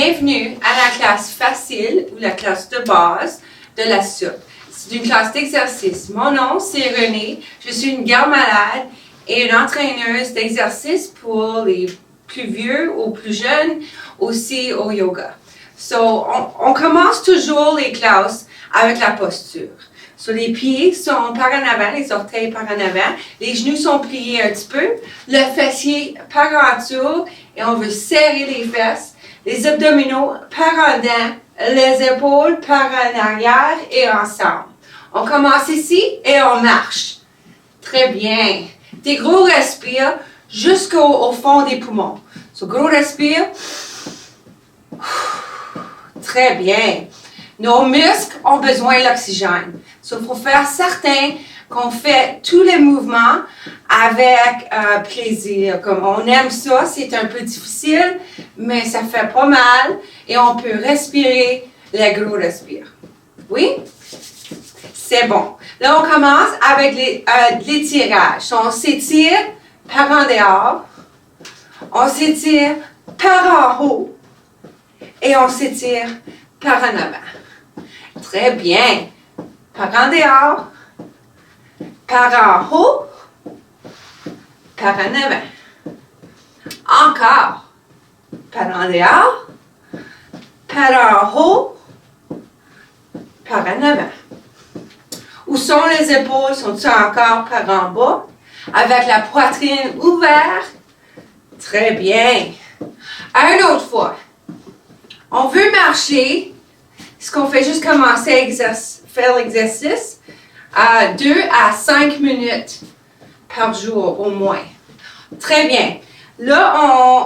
Bienvenue à la classe facile ou la classe de base de la soupe. C'est une classe d'exercice. Mon nom, c'est Renée. Je suis une garde-malade et une entraîneuse d'exercice pour les plus vieux ou plus jeunes, aussi au yoga. On commence toujours les classes avec la posture. Les pieds sont par en avant, les orteils par en avant, les genoux sont pliés un petit peu, le fessier par en dessous et on veut serrer les fesses, les abdominaux par en dedans, les épaules par en arrière et ensemble. On commence ici et on marche. Très bien. Des gros respires jusqu'au fond des poumons. Gros respire. Très bien. Nos muscles ont besoin de l'oxygène. Il faut faire certain qu'on fait tous les mouvements avec plaisir. Comme on aime ça, c'est un peu difficile, mais ça fait pas mal et on peut respirer les gros respires. Oui? C'est bon. Là, on commence avec l'étirage. On s'étire par en dehors, on s'étire par en haut et on s'étire par en avant. Très bien. Par en dehors, par en haut, par en avant. Encore. Par en dehors, par en haut, par en avant. Où sont les épaules? Sont-elles encore par en bas? Avec la poitrine ouverte. Très bien. Une autre fois. On veut marcher. Ce qu'on fait juste commencer à faire l'exercice 2 à 5 minutes par jour au moins. Très bien. Là,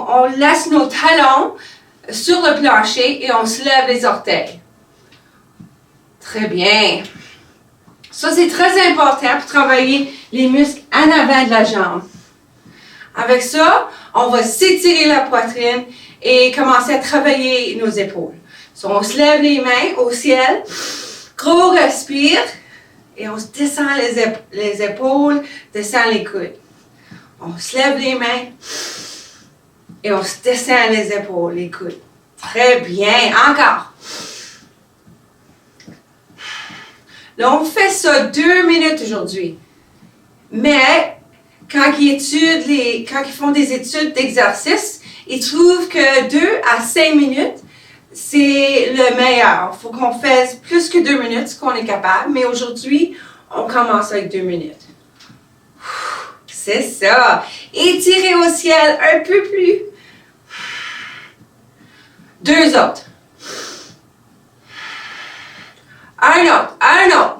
on laisse nos talons sur le plancher et on se lève les orteils. Très bien. Ça, c'est très important pour travailler les muscles en avant de la jambe. Avec ça, on va s'étirer la poitrine et commencer à travailler nos épaules. On se lève les mains au ciel, gros respire, et on se descend les épaules, descend les coudes. On se lève les mains, et on se descend les épaules, les coudes. Très bien, encore. Là, on fait ça 2 minutes aujourd'hui. Mais, quand ils font des études d'exercice, ils trouvent que 2 à 5 minutes, c'est le meilleur. Il faut qu'on fasse plus que 2 minutes, ce qu'on est capable. Mais aujourd'hui, on commence avec 2 minutes. C'est ça. Étirez au ciel un peu plus. 2 autres. Un autre.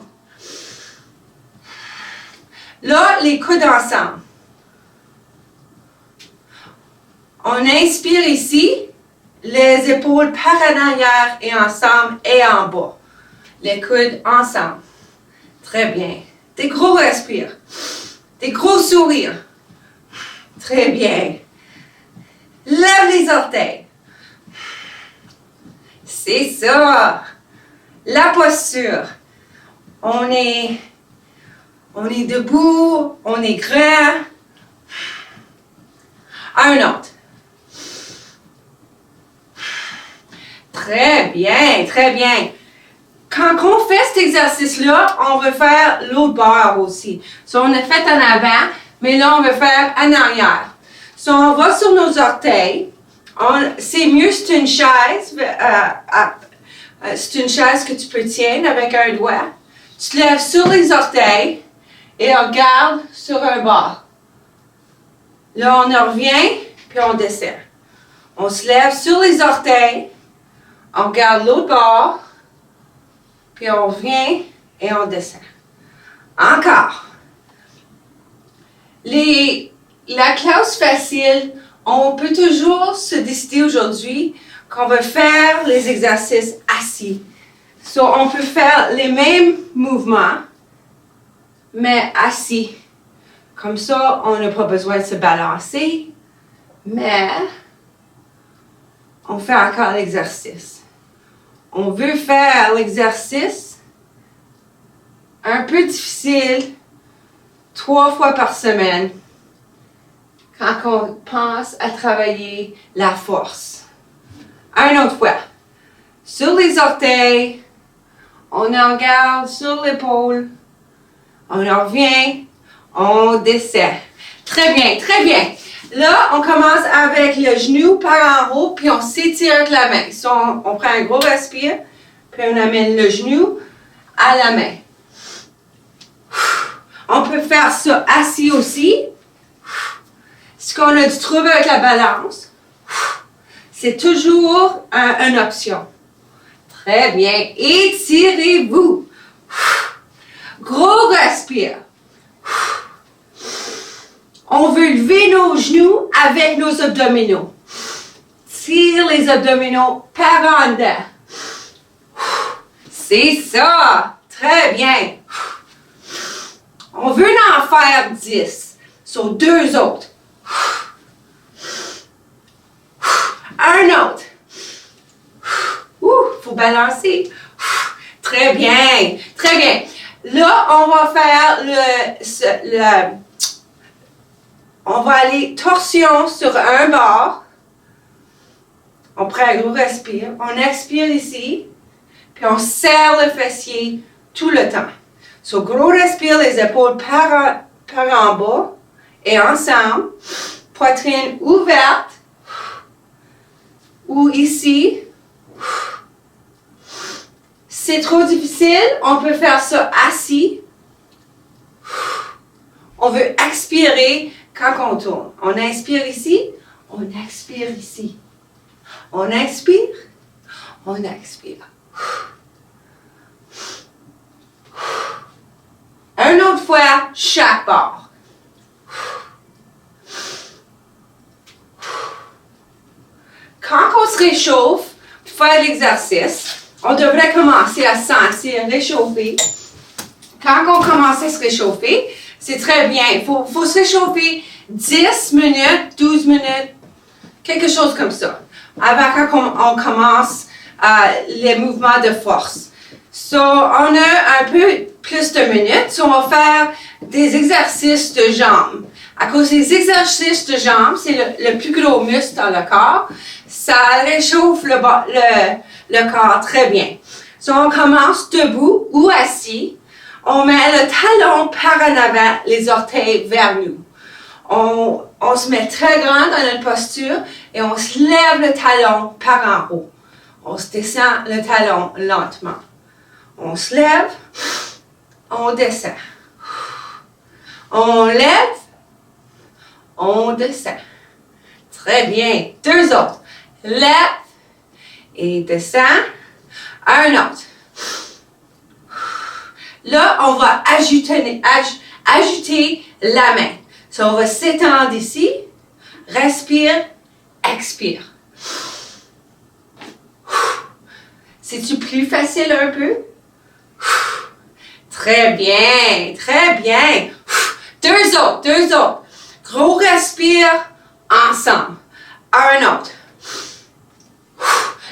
Là, les coudes ensemble. On inspire ici. Les épaules par en arrière et ensemble et en bas. Les coudes ensemble. Très bien. Des gros respires. Des gros sourires. Très bien. Lève les orteils. C'est ça. La posture. On est debout. On est grand. Un autre. Très bien, très bien. Quand on fait cet exercice-là, on veut faire l'autre bord aussi. On a fait en avant, mais là, on veut faire en arrière. On va sur nos orteils. C'est mieux, c'est une chaise. C'est une chaise que tu peux tenir avec un doigt. Tu te lèves sur les orteils et on regarde sur un bord. Là, on revient, puis on descend. On se lève sur les orteils. On regarde l'autre bord, puis on revient et on descend. Encore. La classe facile, on peut toujours se décider aujourd'hui qu'on va faire les exercices assis. On peut faire les mêmes mouvements, mais assis. Comme ça, on n'a pas besoin de se balancer, mais on fait encore l'exercice. On veut faire l'exercice un peu difficile 3 fois par semaine quand on pense à travailler la force. Une autre fois. Sur les orteils. On en garde sur l'épaule. On en revient. On descend. Très bien, très bien. Là, on commence avec le genou par en haut, puis on s'étire avec la main. So, on prend un gros respire, puis on amène le genou à la main. On peut faire ça assis aussi. Si on a du trouble avec la balance, c'est toujours une option. Très bien. Étirez-vous. Gros respire. On veut lever nos genoux avec nos abdominaux. Tire les abdominaux par en dedans. C'est ça. Très bien. On veut en faire 10. Sur 2 autres. Un autre. Faut balancer. Très bien. Très bien. Là, on va faire on va aller torsion sur un bord. On prend un gros respire. On expire ici. Puis on serre le fessier tout le temps. So, gros respire, les épaules par en bas et ensemble. Poitrine ouverte. Ou ici. Si c'est trop difficile, on peut faire ça assis. On veut expirer quand on tourne. On inspire ici, on expire ici. On inspire, on expire. Une autre fois, chaque bord. Quand on se réchauffe pour faire l'exercice, on devrait commencer à se sentir réchauffé. Quand on commence à se réchauffer, c'est très bien. Il faut se réchauffer 10 minutes, 12 minutes, quelque chose comme ça, avant qu'on commence les mouvements de force. So, on a un peu plus de minutes. So, on va faire des exercices de jambes. À cause des exercices de jambes, c'est le plus gros muscle dans le corps. Ça réchauffe le corps très bien. So, on commence debout ou assis. On met le talon par en avant, les orteils vers nous. On se met très grand dans notre posture et on se lève le talon par en haut. On se descend le talon lentement. On se lève, on descend. On lève, on descend. Très bien. 2 autres. Lève et descend. Un autre. Là, on va ajouter la main. So, on va s'étendre ici. Respire, expire. C'est-tu plus facile un peu? Très bien, très bien. 2 autres. Gros respire ensemble. Un autre.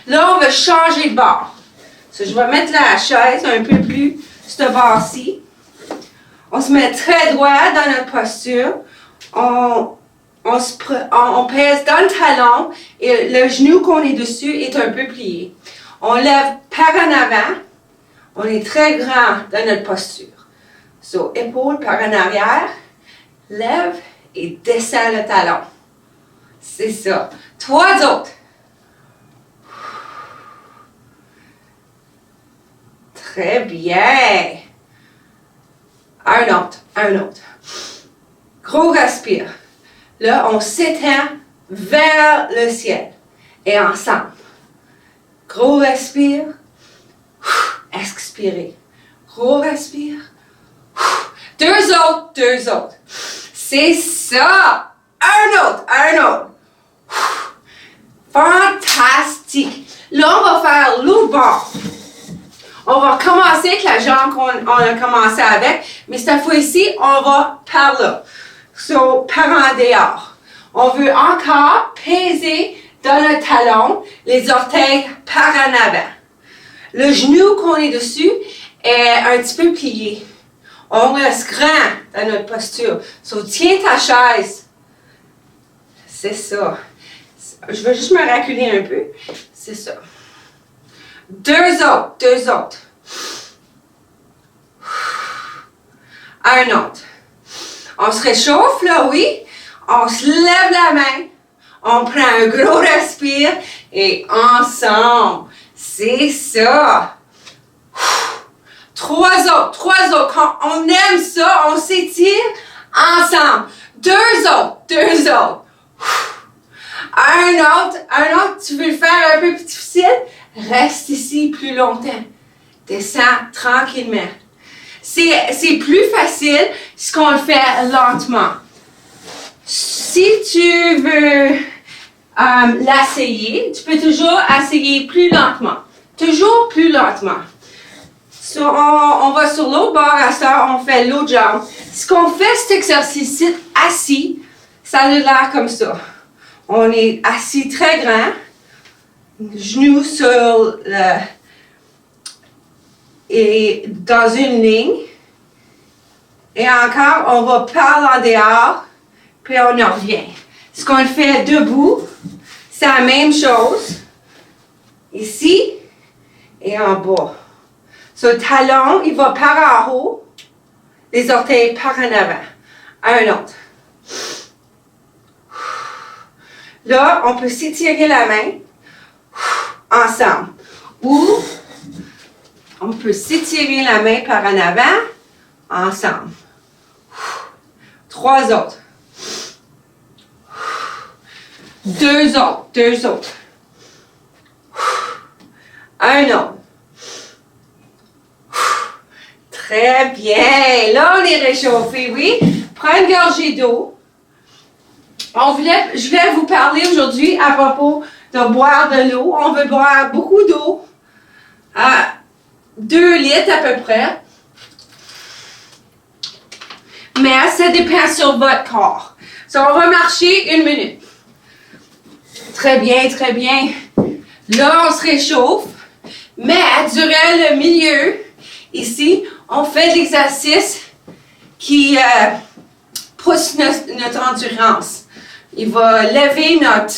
Là, on va changer de bord. So, je vais mettre la chaise un peu plus ce bord-ci. On se met très droit dans notre posture. On pèse dans le talon et le genou qu'on est dessus est un peu plié. On lève par en avant. On est très grand dans notre posture. So, épaule par en arrière. Lève et descend le talon. C'est ça. 3 autres. Très bien. Un autre. Gros respire. Là, on s'étend vers le ciel. Et ensemble. Gros respire. Expirez. Gros respire. 2 autres. C'est ça. Un autre. Fantastique. Là, on va faire l'autre bord. On va commencer avec la jambe qu'on a commencé avec, mais cette fois-ci, on va par là. So, par en dehors. On veut encore peser dans le talon, les orteils par en avant. Le genou qu'on est dessus est un petit peu plié. On reste grand dans notre posture. So, tiens ta chaise. C'est ça. Je vais juste me reculer un peu. C'est ça. Deux autres. Un autre. On se réchauffe, là, oui. On se lève la main. On prend un gros respire et ensemble. C'est ça. Trois autres. Quand on aime ça, on s'étire ensemble. Deux autres. Un autre. Tu veux le faire un peu plus difficile? Reste ici plus longtemps. Descends tranquillement. C'est plus facile si on le fait lentement. Si tu veux l'essayer, tu peux toujours essayer plus lentement. Toujours plus lentement. So, on va sur l'autre bord, à ça, on fait l'autre jambe. Ce qu'on fait cet exercice assis, ça a l'air comme ça. On est assis très grand, genoux sur et dans une ligne. Et encore, on va par en dehors, puis on en revient. Ce qu'on fait debout, c'est la même chose. Ici et en bas. So, le talon, il va par en haut, les orteils par en avant. Un autre. Là, on peut s'étirer la main ensemble. Ou on peut s'étirer la main par en avant ensemble. Trois autres. Deux autres. Un autre. Très bien. Là, on est réchauffé, oui. Prends une gorgée d'eau. Je vais vous parler aujourd'hui à propos de boire de l'eau. On veut boire beaucoup d'eau. 2 litres à peu près. Mais ça dépend sur votre corps. So, on va marcher 1 minute. Très bien. Là, on se réchauffe. Mais durant le milieu, ici, on fait l'exercice qui pousse notre endurance. Il va lever notre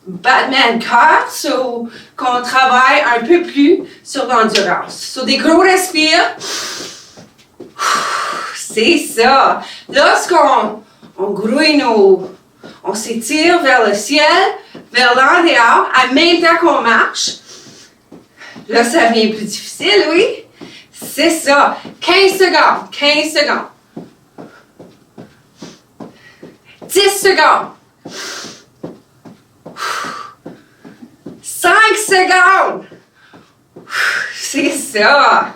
battement de cœur, so qu'on travaille un peu plus sur l'endurance. So, des gros respires. C'est ça. Lorsqu'on grouille on s'étire vers le ciel, vers l'en dehors, en même temps qu'on marche. Là, ça devient plus difficile, oui. C'est ça. 15 secondes. 10 secondes. 5 secondes. C'est ça.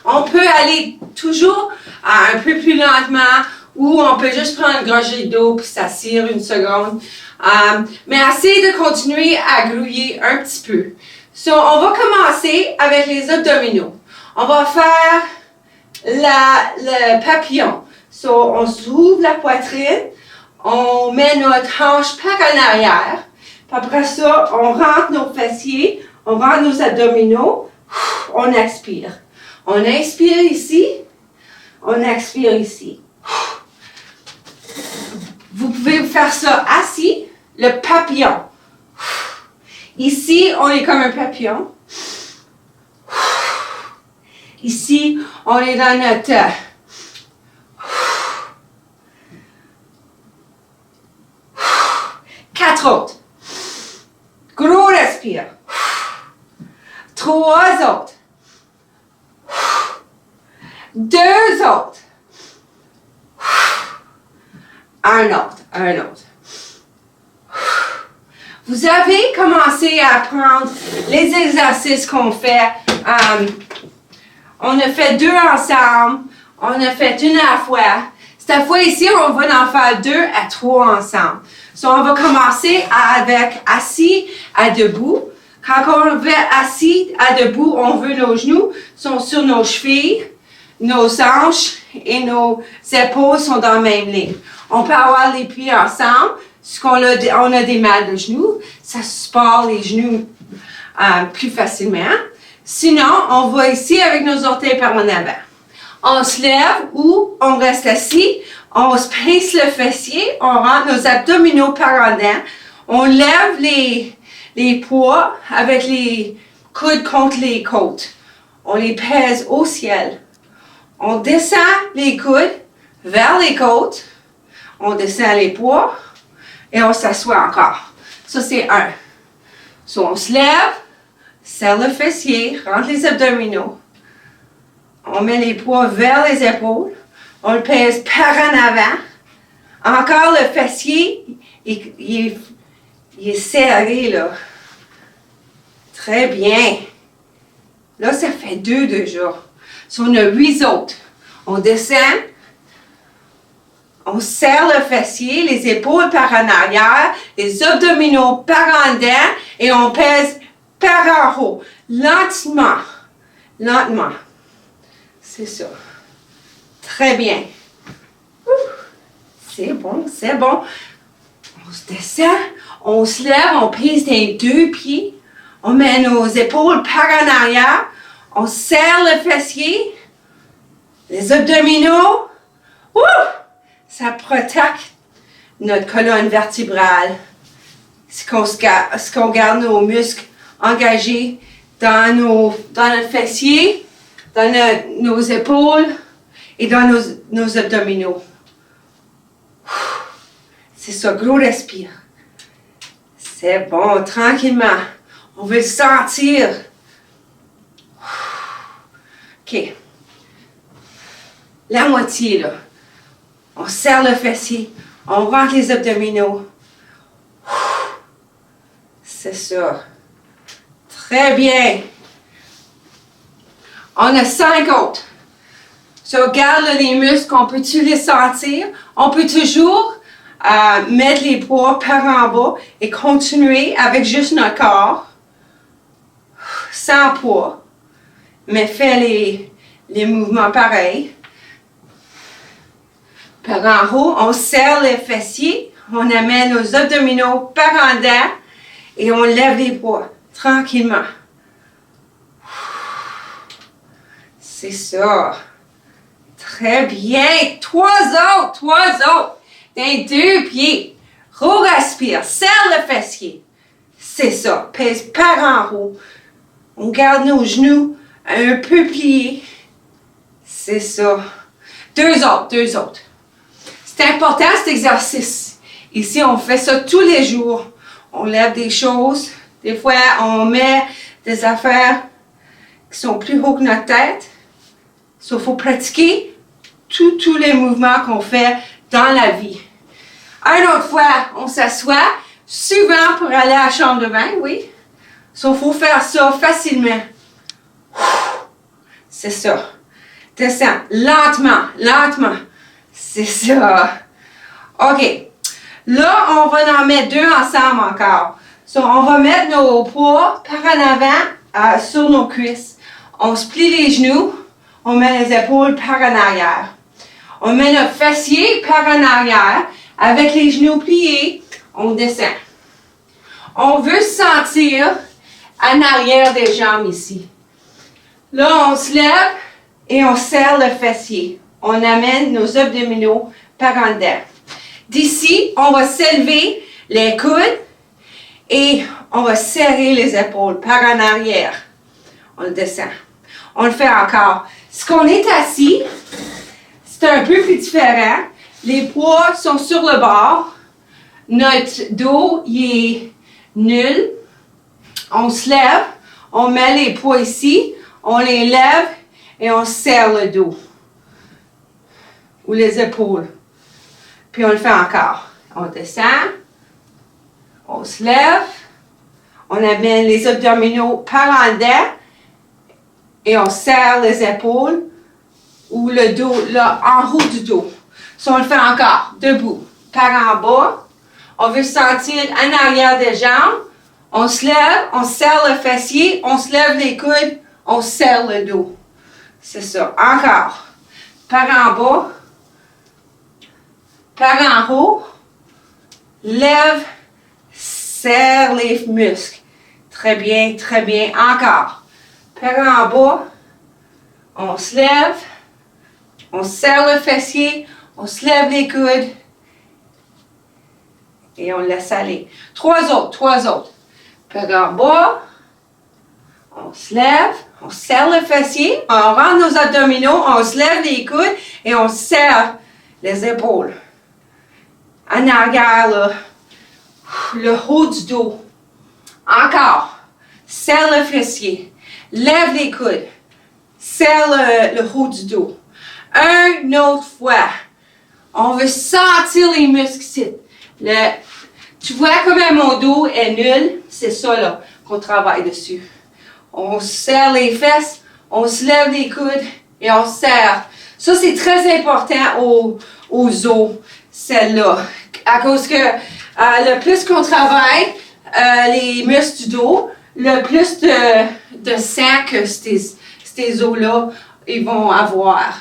On peut aller toujours un peu plus lentement ou on peut juste prendre une gorgée d'eau puis s'asseoir 1 seconde. Mais essayez de continuer à grouiller un petit peu. So, on va commencer avec les abdominaux. On va faire le papillon. So, on s'ouvre la poitrine, on met notre hanche par en arrière. Puis après ça, on rentre nos fessiers, on rentre nos abdominaux, on expire. On inspire ici, on expire ici. Vous pouvez faire ça assis, le papillon. Ici, on est comme un papillon. Ici, on est dans notre... 4 autres. Gros respire. 3 autres. 2 autres. Un autre. Vous avez commencé à apprendre les exercices qu'on fait. On a fait 2 ensemble. On a fait 1 à la fois. Cette fois ici, on va en faire 2 à 3 ensemble. So, on va commencer avec assis à debout. Quand on veut assis à debout, on veut nos genoux sont sur nos chevilles, nos hanches et nos épaules sont dans la même ligne. On peut avoir les pieds ensemble. On a des mal de genoux, ça supporte les genoux plus facilement. Sinon, on va ici avec nos orteils par en avant. On se lève ou on reste assis, on se pince le fessier, on rentre nos abdominaux par en dedans, on lève les poids avec les coudes contre les côtes. On les pèse au ciel. On descend les coudes vers les côtes. On descend les poids et on s'assoit encore. Ça, c'est 1. So, on se lève, serre le fessier, rentre les abdominaux. On met les poids vers les épaules. On le pèse par en avant. Encore le fessier, il est serré, là. Très bien. Là, ça fait 2 déjà. Si on a 8 autres, on descend. On serre le fessier, les épaules par en arrière, les abdominaux par en dedans et on pèse par en haut. Lentement. Lentement. C'est ça. Très bien. C'est bon, c'est bon. On se descend, on se lève, on pèse les 2 pieds. On met nos épaules par en arrière. On serre le fessier. Les abdominaux. Ouh! Ça protège notre colonne vertébrale. Ce qu'on garde nos muscles engagés dans notre fessier, dans nos épaules et dans nos abdominaux. C'est ça, gros respire. C'est bon, tranquillement. On veut le sentir. OK. La moitié, là. On serre le fessier. On rentre les abdominaux. C'est ça. Très bien. On a 5 autres. Si on regarde là, les muscles, on peut-tu les sentir? On peut toujours mettre les poids par en bas et continuer avec juste notre corps. Sans poids. Mais fais les mouvements pareils. Par en haut, on serre les fessiers, on amène nos abdominaux par en dedans et on lève les poids tranquillement. C'est ça. Très bien. 3 autres. D'un 2 pieds. Respire. Serre le fessier. C'est ça. Pèse par en haut. On garde nos genoux un peu pliés. C'est ça. 2 autres. C'est important cet exercice. Ici, on fait ça tous les jours. On lève des choses. Des fois, on met des affaires qui sont plus haut que notre tête. Il faut pratiquer tous les mouvements qu'on fait dans la vie. Une autre fois, on s'assoit, souvent pour aller à la chambre de bain, oui. Il faut faire ça facilement. C'est ça. Descends, lentement. C'est ça. OK. Là, on va en mettre 2 ensemble encore. So, on va mettre nos poids par en avant sur nos cuisses. On se plie les genoux. On met les épaules par en arrière. On met notre fessier par en arrière. Avec les genoux pliés, on descend. On veut se sentir en arrière des jambes ici. Là, on se lève et on serre le fessier. On amène nos abdominaux par en dedans. D'ici, on va s'élever les coudes et on va serrer les épaules par en arrière. On le descend. On le fait encore. Si on est assis, c'est un peu plus différent. Les poids sont sur le bord. Notre dos, il est nul. On se lève. On met les poids ici. On les lève et on serre le dos. Ou les épaules. Puis on le fait encore. On descend. On se lève. On amène les abdominaux par en dedans. Et on serre les épaules ou le dos, là, en haut du dos. Si on le fait encore, debout, par en bas. On veut sentir en arrière des jambes. On se lève, on serre le fessier, on se lève les coudes, on serre le dos. C'est ça. Encore. Par en bas. Par en haut. Lève, serre les muscles. Très bien, très bien. Encore. Par en bas. On se lève. On serre le fessier. On se lève les coudes. Et on laisse aller. 3 autres. Par en bas. On se lève, on serre le fessier, on rentre nos abdominaux, on se lève les coudes et on serre les épaules. En arrière, là, le haut du dos. Encore. Serre le fessier. Lève les coudes. Serre le haut du dos. Une autre fois. On veut sentir les muscles ici. Tu vois comment mon dos est nul? C'est ça là qu'on travaille dessus. On serre les fesses, on se lève les coudes et on serre. Ça, c'est très important aux os, celle-là. À cause que le plus qu'on travaille les muscles du dos, le plus de sang que ces os-là ils vont avoir.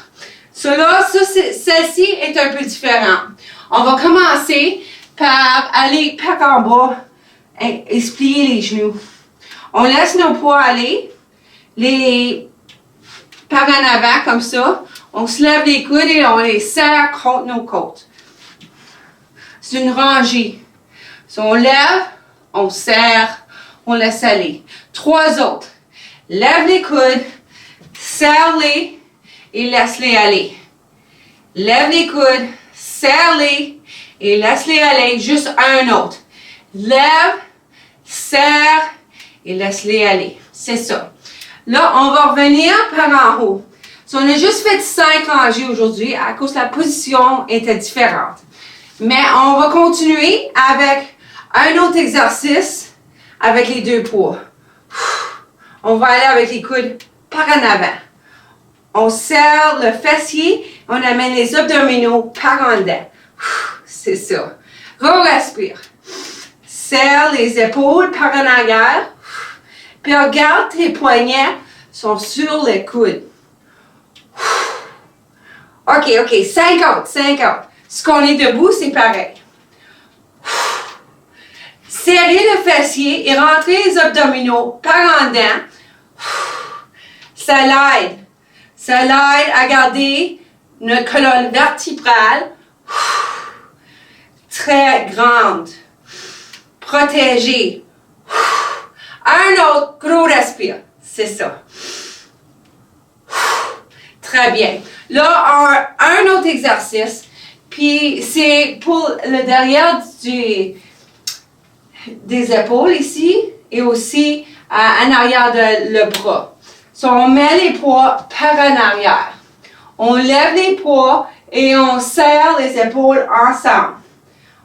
Celle-ci est un peu différente. On va commencer par aller par en bas et se plier les genoux. On laisse nos poids aller, par en avant comme ça. On se lève les coudes et on les serre contre nos côtes. C'est une rangée. Si on lève, on serre, on laisse aller. 3 autres. Lève les coudes, serre-les et laisse-les aller. Lève les coudes, serre-les et laisse-les aller. Juste un autre. Lève, serre et laisse-les aller. C'est ça. Là, on va revenir par en haut. So, on a juste fait 5 rangées aujourd'hui à cause que la position était différente. Mais on va continuer avec un autre exercice avec les 2 poids. On va aller avec les coudes par en avant. On serre le fessier, on amène les abdominaux par en dedans. C'est ça. Respire. Serre les épaules par en arrière. Puis regarde, tes poignets sont sur les coudes. OK. 50. Ce qu'on est debout, c'est pareil. Serrez le fessier et rentrez les abdominaux par en dedans. Ça l'aide. Ça l'aide à garder notre colonne vertébrale très grande. Protégée. Un autre, gros respire. C'est ça. Très bien. Là, un autre exercice. Puis, c'est pour le derrière des épaules ici et aussi en arrière de le bras. So, on met les poids par en arrière. On lève les poids et on serre les épaules ensemble.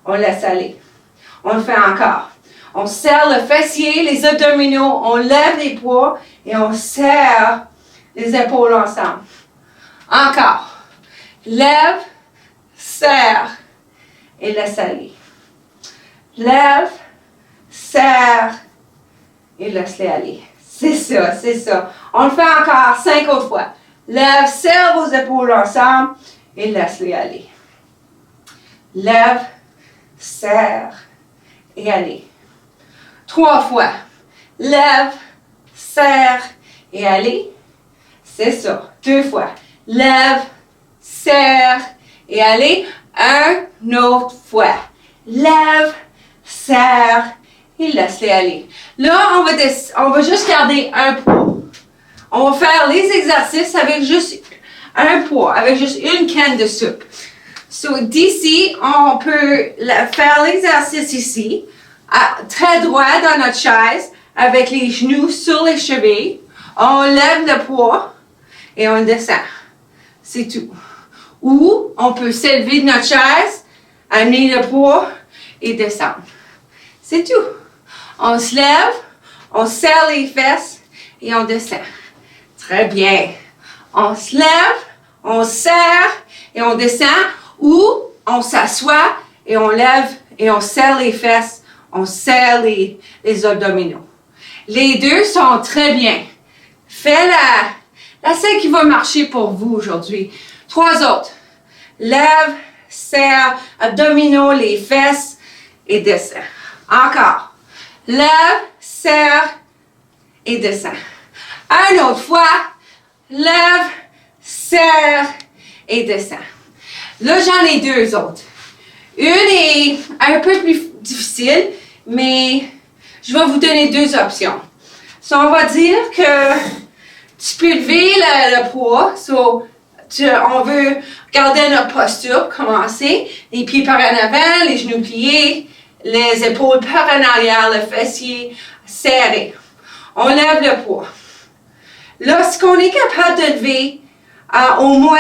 On laisse aller. On le fait encore. On serre le fessier, les abdominaux, on lève les poids et on serre les épaules ensemble. Encore. Lève, serre et laisse aller. Lève, serre et laisse-les aller. C'est ça. On le fait encore 5 autres fois. Lève, serre vos épaules ensemble et laisse-les aller. Lève, serre et allez. 3 fois. Lève, serre et allez. C'est ça. 2 fois. Lève, serre et allez. Une autre fois. Lève, serre et laisse-les aller. Là, on va juste garder un poids. On va faire les exercices avec juste un poids, avec juste une canne de soupe. So, d'ici, on peut faire l'exercice ici, très droit dans notre chaise, avec les genoux sur les chevilles. On lève le poids et on descend. C'est tout. Ou on peut s'élever de notre chaise, amener le poids et descendre. C'est tout. On se lève, on serre les fesses et on descend. Très bien. On se lève, on serre et on descend. Ou on s'assoit et on lève et on serre les fesses, on serre les abdominaux. Les deux sont très bien. Fais la celle qui va marcher pour vous aujourd'hui. 3 autres. Lève, serre, abdominaux, les fesses et descend. Encore. Lève, serre et descend. Une autre fois. Lève, serre et descend. Là, j'en ai 2 autres. Une est un peu plus difficile, mais je vais vous donner deux options. So, on va dire que tu peux lever le poids. So, on veut garder notre posture, commencer. Les pieds par en avant, les genoux pliés, les épaules par en arrière, le fessier serré. On lève le poids. Lorsqu'on est capable de lever au moins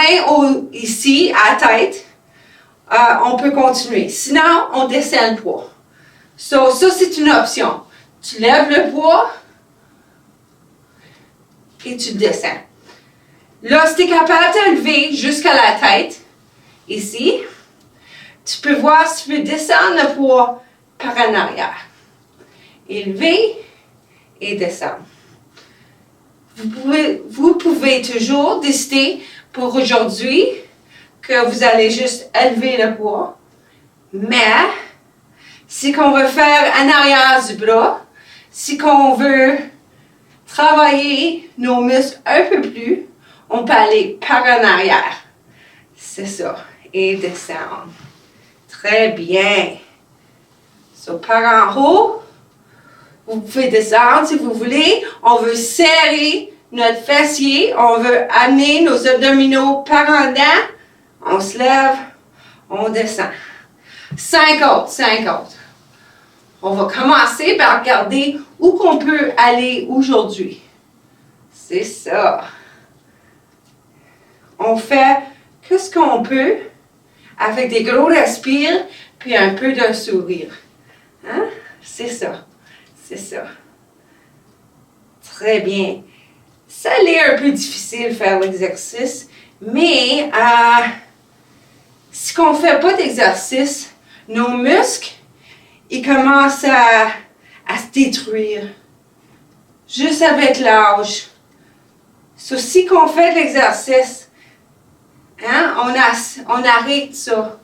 ici, à la tête, on peut continuer. Sinon, on descend le poids. So, ça, c'est une option. Tu lèves le poids et tu descends. Là, si tu es capable de lever jusqu'à la tête, ici, tu peux voir si tu peux descendre le poids par en arrière. Élever et descendre. Vous pouvez toujours décider pour aujourd'hui que vous allez juste élever le poids. Mais, si qu'on veut faire en arrière du bras, si qu'on veut travailler nos muscles un peu plus, on peut aller par en arrière. C'est ça. Et descendre. Très bien. So, par en haut, vous pouvez descendre si vous voulez. On veut serrer notre fessier. On veut amener nos abdominaux par en dedans. On se lève. On descend. 5 autres. On va commencer par regarder où qu'on peut aller aujourd'hui. C'est ça. On fait que ce qu'on peut avec des gros respires puis un peu d'un sourire. Hein? C'est ça. C'est ça. Très bien. Ça l'est un peu difficile de faire l'exercice, mais si on ne fait pas d'exercice, nos muscles, ils commencent à se détruire. Juste avec l'âge. So, si on fait de l'exercice, hein, on arrête ça.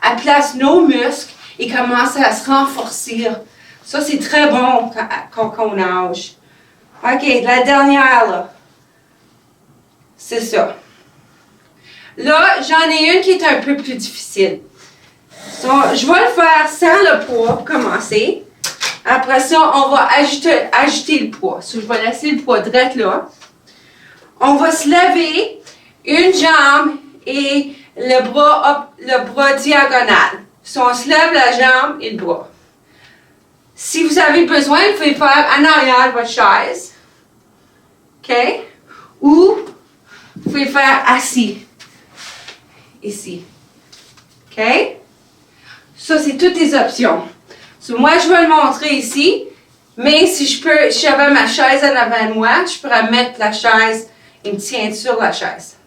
À place, nos muscles, ils commencent à se renforcer. Ça, c'est très bon quand on nage. OK, la dernière, là. C'est ça. Là, j'en ai une qui est un peu plus difficile. So, je vais le faire sans le poids pour commencer. Après ça, on va ajouter le poids. So, je vais laisser le poids direct là. On va se lever une jambe et le bras diagonal. So, on se lève la jambe et le bras. Si vous avez besoin, vous pouvez faire en arrière de votre chaise. OK? Ou vous pouvez faire assis. Ici. OK? Ça, c'est toutes les options. So, moi, je vais le montrer ici. Mais si j'avais ma chaise en avant de moi, je pourrais mettre la chaise et me tiendre sur la chaise.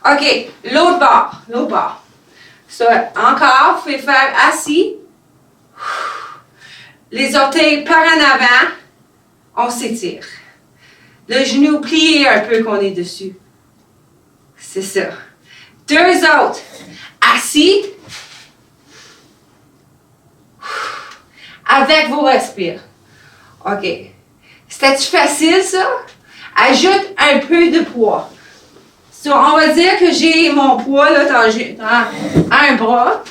OK. L'autre bord. So, encore, vous pouvez faire assis. Les orteils par en avant, on s'étire. Le genou plié un peu qu'on est dessus. C'est ça. Deux autres. Assis. Avec vos respires. OK. C'était-tu facile, ça? Ajoute un peu de poids. So, on va dire que j'ai mon poids là, dans un bras.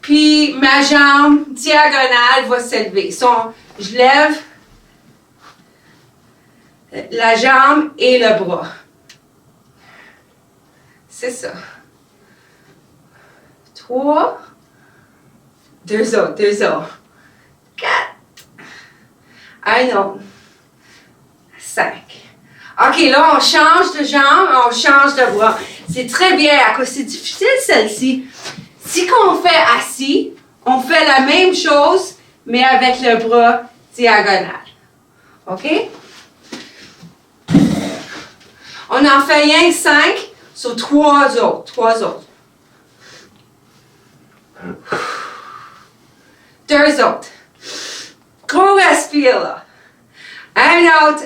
Puis ma jambe diagonale va s'élever. So, je lève la jambe et le bras. C'est ça. 3. Deux autres. 4. Un autre. 5. OK, là, on change de jambe, on change de bras. C'est très bien, à cause c'est difficile celle-ci. Si on fait assis, on fait la même chose, mais avec le bras diagonal. OK? On en fait rien 5 sur 3 autres. 2 autres. Gros respire là. Un autre.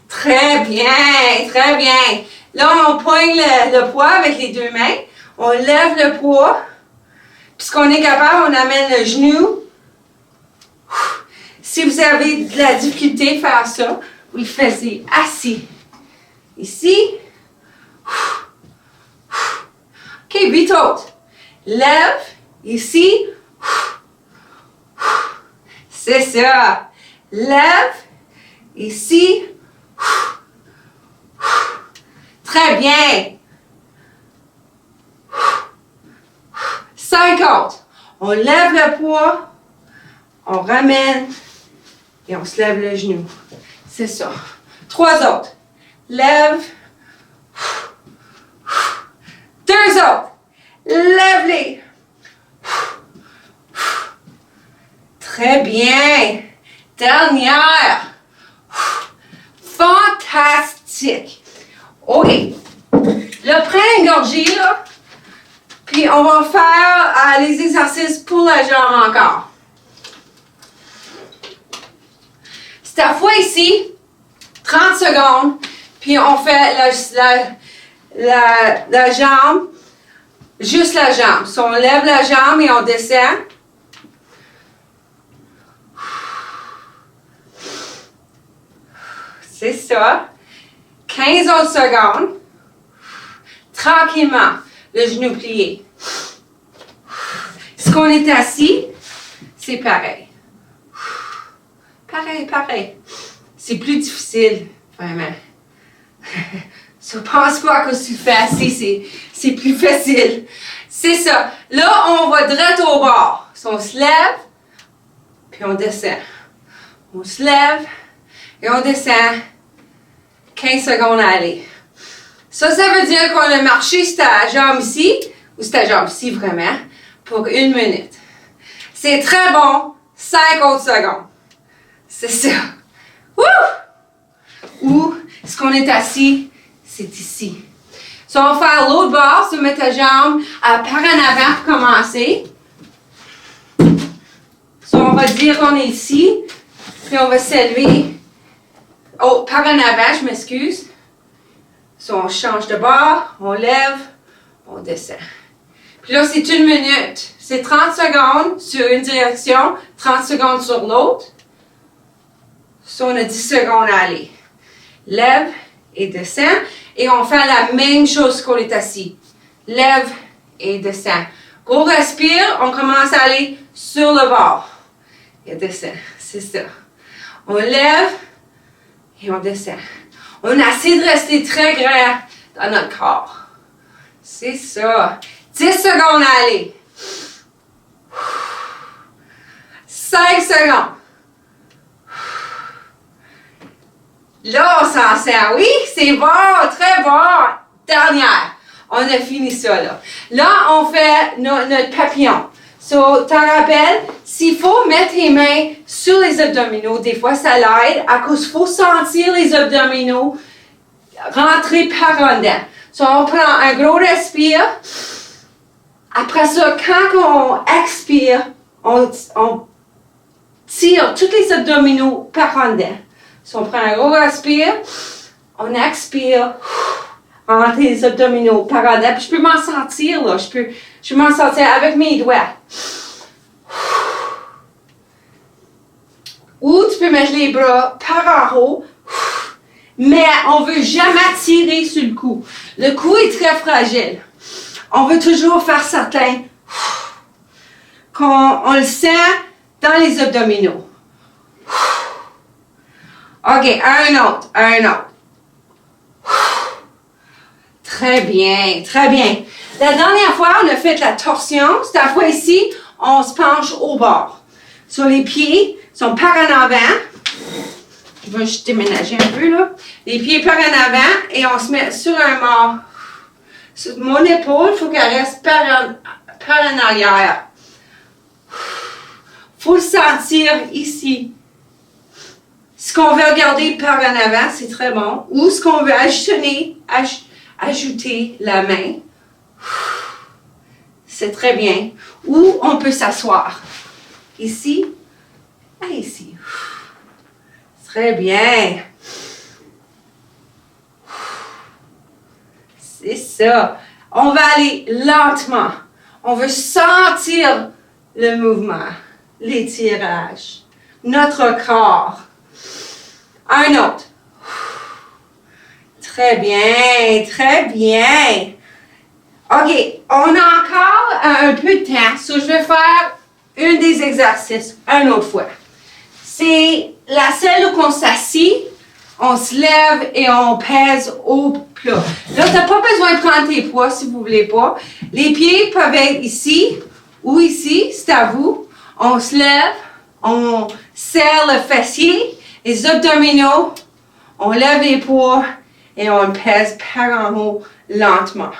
Très bien. Là, on poigne le poids avec les deux mains. On lève le poids. Puisqu'on est capable, on amène le genou. Si vous avez de la difficulté à faire ça, vous le faites assis. Ici. OK, 8 autres. Lève. Ici. C'est ça. Lève. Ici. Très bien. 5 autres. On lève le poids. On ramène. Et on se lève le genou. C'est ça. 3 autres. Lève. 2 autres. Lève-les. Très bien. Dernière. Fantastique. OK. Là, prends une gorgée, là. Puis, on va faire les exercices pour la jambe encore. Cette fois ici, 30 secondes. Puis, on fait la jambe. Juste la jambe. Si on lève la jambe et on descend. C'est ça. 15 autres secondes. Tranquillement. Le genou plié. Si on est assis, c'est pareil. Pareil. C'est plus difficile, vraiment. Je pense pas que si tu fais assis, c'est plus facile. C'est ça. Là, on va direct au bord. Si on se lève, puis on descend. On se lève, et on descend. 15 secondes à aller. Ça veut dire qu'on a marché sur ta jambe ici, ou sur ta jambe ici vraiment, pour 1 minute. C'est très bon. 5 autres secondes. C'est ça. Wouh! Ou, est-ce qu'on est assis? C'est ici. So, on va faire l'autre bord. So, mettre ta jambe par en avant pour commencer. So, on va dire qu'on est ici. Puis, on va s'élever. Oh, par en avant, je m'excuse. So, on change de bord. On lève. On descend. Puis là, c'est 1 minute. C'est 30 secondes sur une direction. 30 secondes sur l'autre. So, on a 10 secondes à aller. Lève et descend. Et on fait la même chose qu'on est assis. Lève et descend. On respire. On commence à aller sur le bord. Et descend. C'est ça. On lève et on descend. On essaie de rester très grand dans notre corps. C'est ça. 10 secondes à aller. 5 secondes. Là, on s'en sert. Oui, c'est bon, très bon. Dernière. On a fini ça, là. Là, on fait notre papillon. So, t'en rappelles, s'il faut mettre les mains sur les abdominaux, des fois, ça l'aide, à cause qu'il faut sentir les abdominaux rentrer par en dedans. So, on prend un gros respire. Après ça, quand on expire, on tire tous les abdominaux par en dedans. So, on prend un gros respire, on expire, on rentre les abdominaux par en dedans. Puis je peux m'en sentir, là. Je peux m'en sentir avec mes doigts. Ou tu peux mettre les bras par en haut. Mais on ne veut jamais tirer sur le cou. Le cou est très fragile. On veut toujours faire certain qu'on le sent dans les abdominaux. OK, un autre. Très bien. La dernière fois, on a fait la torsion. Cette fois ici, on se penche au bord. Sur les pieds, sont par en avant. Je vais juste déménager un peu, là. Les pieds par en avant et on se met sur un mort. Sur mon épaule, il faut qu'elle reste par en arrière. Il faut le sentir ici. Ce qu'on veut regarder par en avant, c'est très bon. Ou ce qu'on veut ajouter la main. C'est très bien. Ou on peut s'asseoir. Ici et ici. Très bien. C'est ça. On va aller lentement. On veut sentir le mouvement, l'étirage, notre corps. Un autre. Très bien. OK, on a encore un peu de temps, so je vais faire un des exercices une autre fois. c'est la selle où on s'assit, on se lève et on pèse au plat. Là, tu n'as pas besoin de prendre tes poids si vous ne voulez pas. Les pieds peuvent être ici ou ici, c'est à vous. On se lève, on serre le fessier, les abdominaux, on lève les poids et on pèse par en haut lentement.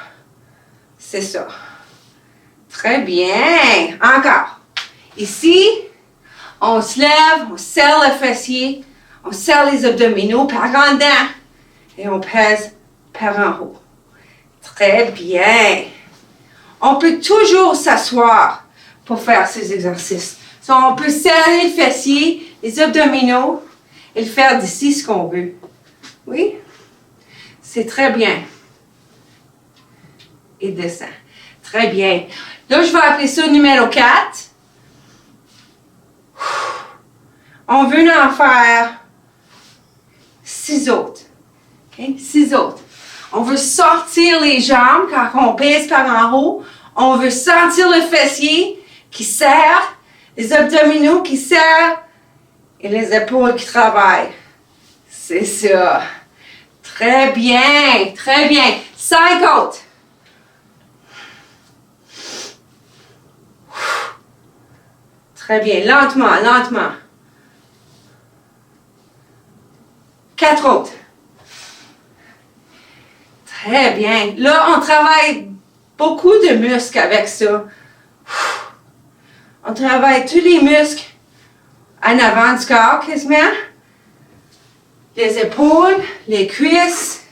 C'est ça. Très bien. Encore. Ici, on se lève, on serre le fessier, on serre les abdominaux par en dedans et on pèse par en haut. Très bien. On peut toujours s'asseoir pour faire ces exercices. So, on peut serrer le fessier, les abdominaux et le faire d'ici ce qu'on veut. Oui? C'est très bien. Et descend. Très bien. Là, je vais appeler ça numéro 4. On veut en faire 6 autres. Okay? 6 autres. On veut sortir les jambes quand on pèse par en haut. On veut sentir le fessier qui serre, les abdominaux qui serrent et les épaules qui travaillent. C'est ça. Très bien, très bien. 5 autres. Très bien. Lentement, lentement. 4 autres. Très bien. Là, on travaille beaucoup de muscles avec ça. On travaille tous les muscles en avant du corps quasiment. Les épaules, les cuisses,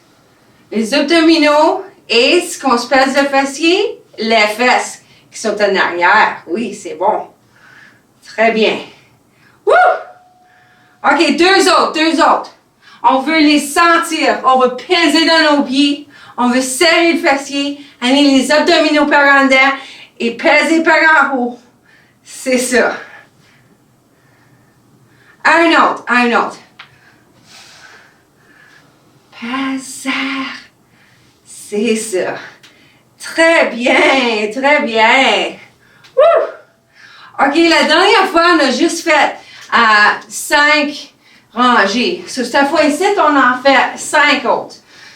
les abdominaux et ce qu'on se pèse le fessier, les fesses qui sont en arrière. Oui, c'est bon. Très bien. Wouh! OK, 2 autres. On veut les sentir. On veut peser dans nos pieds. On veut serrer le fessier, aller les abdominaux par en dedans et peser par en haut. C'est ça. Un autre. Peser. C'est ça. Très bien, très bien. Wouh! OK, la dernière fois, on a juste fait 5 rangées. So, cette fois-ci, on en fait 5 autres.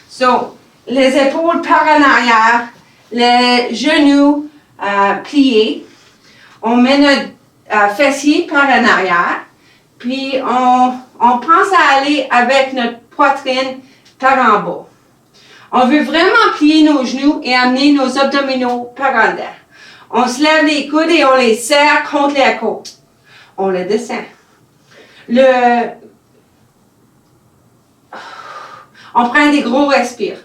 So, les épaules par en arrière, les genoux pliés. On met notre fessier par en arrière. Puis, on pense à aller avec notre poitrine par en bas. On veut vraiment plier nos genoux et amener nos abdominaux par en dedans. On se lève les coudes et on les serre contre les côtes. On les descend. On prend des gros respires.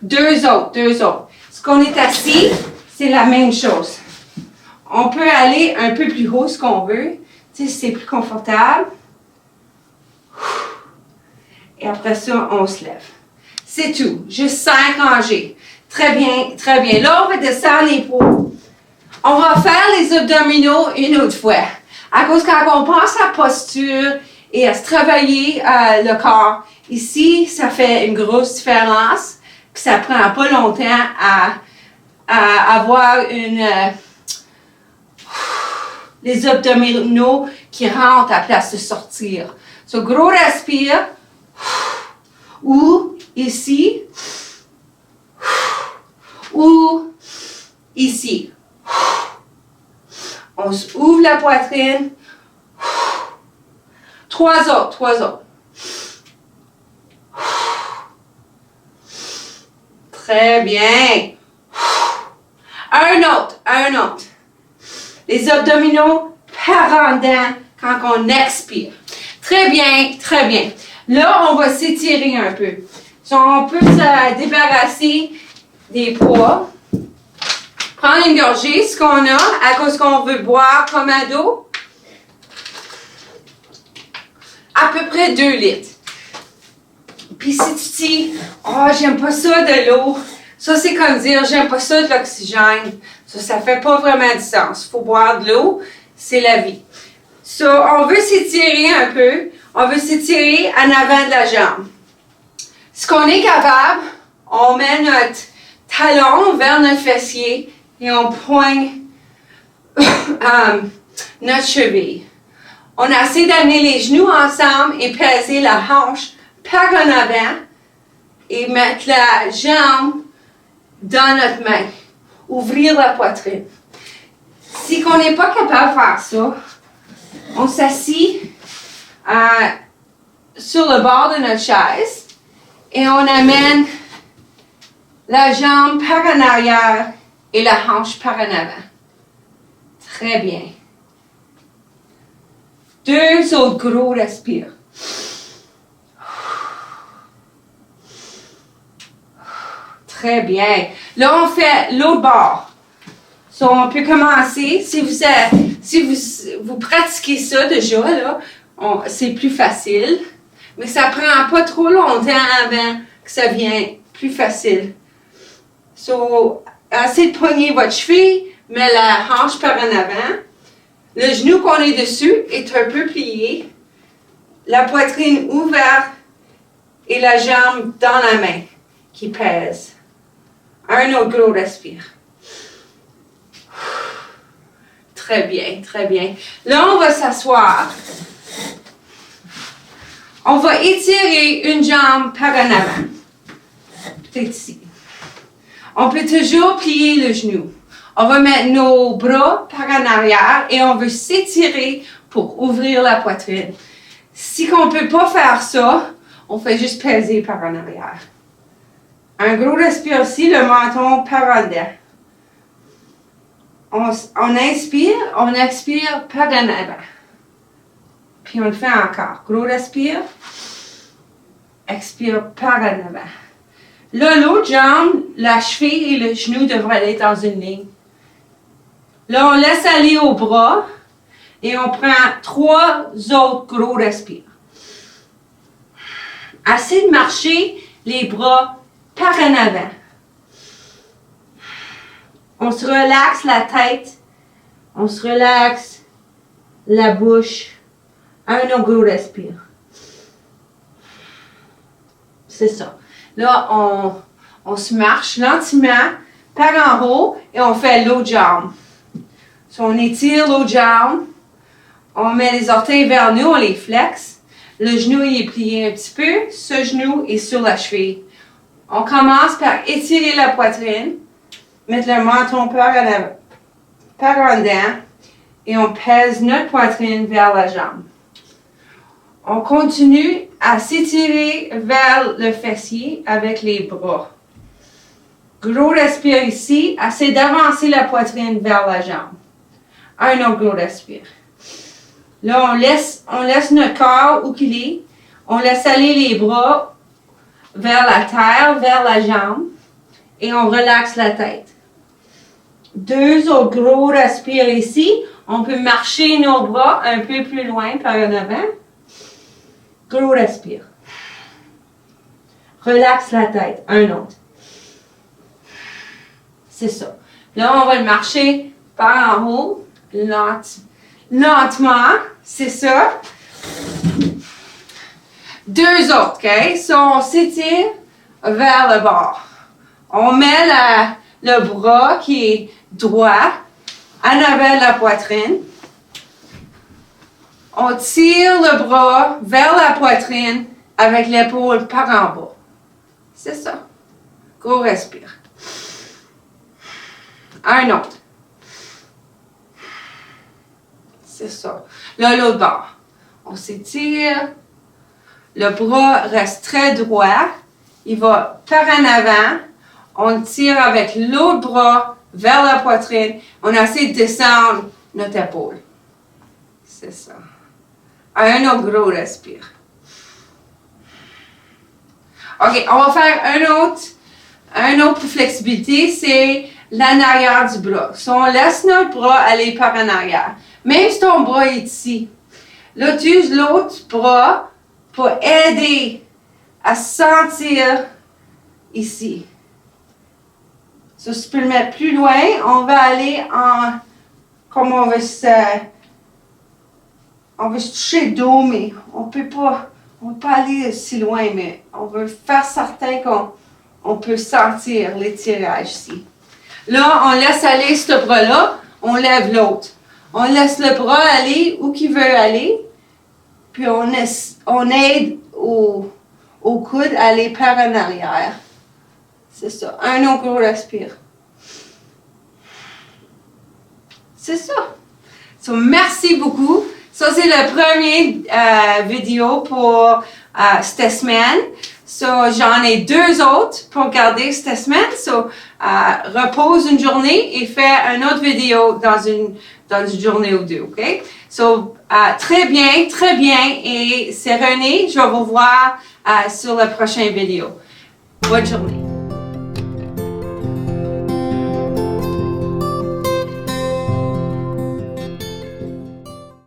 2 autres. Ce qu'on est assis, c'est la même chose. On peut aller un peu plus haut ce qu'on veut. Tu sais, si c'est plus confortable. Et après ça, on se lève. C'est tout. Juste 5 rangées. Très bien, très bien. Là, on va descendre les poids. On va faire les abdominaux une autre fois. À cause quand on pense à la posture et à se travailler le corps, ici, ça fait une grosse différence. Puis ça prend pas longtemps à avoir les abdominaux qui rentrent à la place de sortir. So, gros respire. Ou ici. Ou ici. On ouvre la poitrine. 3 autres. Très bien. Un autre. Les abdominaux par en dedans quand on expire. Très bien, très bien. Là, on va s'étirer un peu. So, on peut se débarrasser des poids. Prendre une gorgée, ce qu'on a, à cause qu'on veut boire comme ado. À peu près 2 litres. Puis si tu dis, oh, j'aime pas ça de l'eau, ça c'est comme dire, j'aime pas ça de l'oxygène. Ça fait pas vraiment du sens. Il faut boire de l'eau, c'est la vie. On veut s'étirer un peu. On veut s'étirer en avant de la jambe. Ce qu'on est capable, on met notre talon vers notre fessier et on poigne notre cheville. On essaie d'amener les genoux ensemble et peser la hanche par en avant et mettre la jambe dans notre main. Ouvrir la poitrine. Si on n'est pas capable de faire ça, on s'assit sur le bord de notre chaise et on amène la jambe par en arrière et la hanche par en avant. Très bien. 2 autres gros respires. Très bien. Là, on fait l'autre bord. So, on peut commencer. Si vous pratiquez ça déjà, là, c'est plus facile. Mais ça prend pas trop longtemps avant que ça vienne plus facile. So, essayez de pogner votre cheville, mais la hanche par en avant. Le genou qu'on est dessus est un peu plié. La poitrine ouverte et la jambe dans la main qui pèse. Un autre gros respire. Très bien, très bien. Là, on va s'asseoir. On va étirer une jambe par en avant. Peut-être ici. On peut toujours plier le genou. On va mettre nos bras par en arrière et on veut s'étirer pour ouvrir la poitrine. Si on ne peut pas faire ça, on fait juste peser par en arrière. Un gros respire aussi, le menton par en dedans. On inspire, on expire par en avant. Puis on le fait encore. Gros respire. Expire par en avant. Là, l'autre jambe, la cheville et le genou devraient être dans une ligne. Là, on laisse aller au bras et on prend 3 autres gros respires. Assez de marcher les bras par en avant. On se relaxe la tête. On se relaxe la bouche. Un autre gros respire. C'est ça. Là, on se marche lentement par en haut et on fait l'autre jambe. So, on étire l'autre jambe. On met les orteils vers nous, on les flexe. Le genou il est plié un petit peu. Ce genou est sur la cheville. On commence par étirer la poitrine. Mettre le menton par en dedans. Et on pèse notre poitrine vers la jambe. On continue à s'étirer vers le fessier avec les bras. Gros respire ici. Assez d'avancer la poitrine vers la jambe. Un autre gros respire. Là, on laisse notre corps où qu'il est. On laisse aller les bras vers la terre, vers la jambe. Et on relaxe la tête. 2 autres gros respires ici. On peut marcher nos bras un peu plus loin par en avant. Gros respire. Relaxe la tête. Un autre. C'est ça. Là, on va le marcher par en haut. Lentement. C'est ça. 2 autres, OK? So, on s'étire vers le bord. On met le bras qui est droit en avant de la poitrine. On tire le bras vers la poitrine avec l'épaule par en bas. C'est ça. Gros respire. Un autre. C'est ça. Là, l'autre bord. On s'étire. Le bras reste très droit. Il va par en avant. On tire avec l'autre bras vers la poitrine. On essaie de descendre notre épaule. C'est ça. Un autre gros respire. OK, on va faire un autre pour flexibilité, c'est l'en arrière du bras. Si on laisse notre bras aller par en arrière, même si ton bras est ici, là, tu uses l'autre bras pour aider à sentir ici. So, si tu peux le mettre plus loin, on va aller comme on veut se toucher le dos, mais on peut pas aller si loin, mais on veut faire certain qu'on peut sentir l'étirage ici. Là, on laisse aller ce bras-là, on lève l'autre. On laisse le bras aller où qu'il veut aller. Puis on aide au coude à aller par en arrière. C'est ça. Un autre gros respire. C'est ça. So, merci beaucoup. Ça, c'est le premier vidéo pour cette semaine. So, j'en ai 2 autres pour garder cette semaine. So, repose une journée et fais une autre vidéo dans une journée ou 2, OK? So, très bien. Et c'est René. Je vais vous voir sur la prochaine vidéo. Bonne journée.